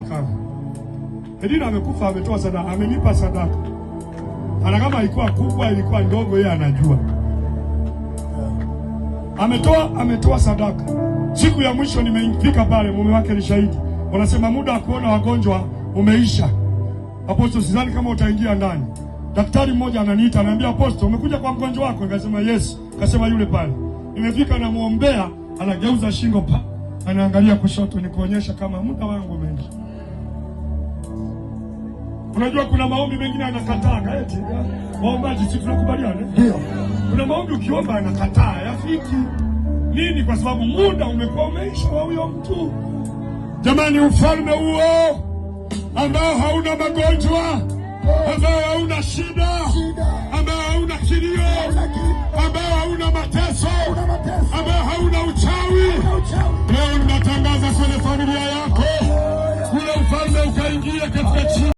kama Edina amekufa, ametoa sadaka, amenipa sadaka. Hata kama ilikuwa kubwa, ilikuwa ndogo, yeye anajua. Ametoa sadaka. Siku ya mwisho nimefika pale, mume wake ni shahidi. Wanasema muda wa kuona wagonjwa umeisha. Apostle, sidhani kama utaingia ndani. Daktari mmoja ananiita, ananiambia, Apostle, umekuja kwa mgonjwa wako? Nikasema yes. Akasema yule pale. Nimefika na muombea, anageuza shingo pa. Anaangalia kushoto, nikuonyesha kama muda wangu umeisha. Unajua kuna maombi mengine anakataa eti. Waombaji sisi tunakubaliana? Ndio. Kuna maombi ukiomba anakataa, yafiki. Nini? Kwa sababu muda umekuwa umeisha wa huyo mtu. Jamani, ufalme huo ambao hauna magonjwa, ambao hauna shida, ambao hauna kilio, ambao hauna mateso, ambao hauna uchawi, leo ninatangaza kwenye familia yako, ule ufalme ukaingia katika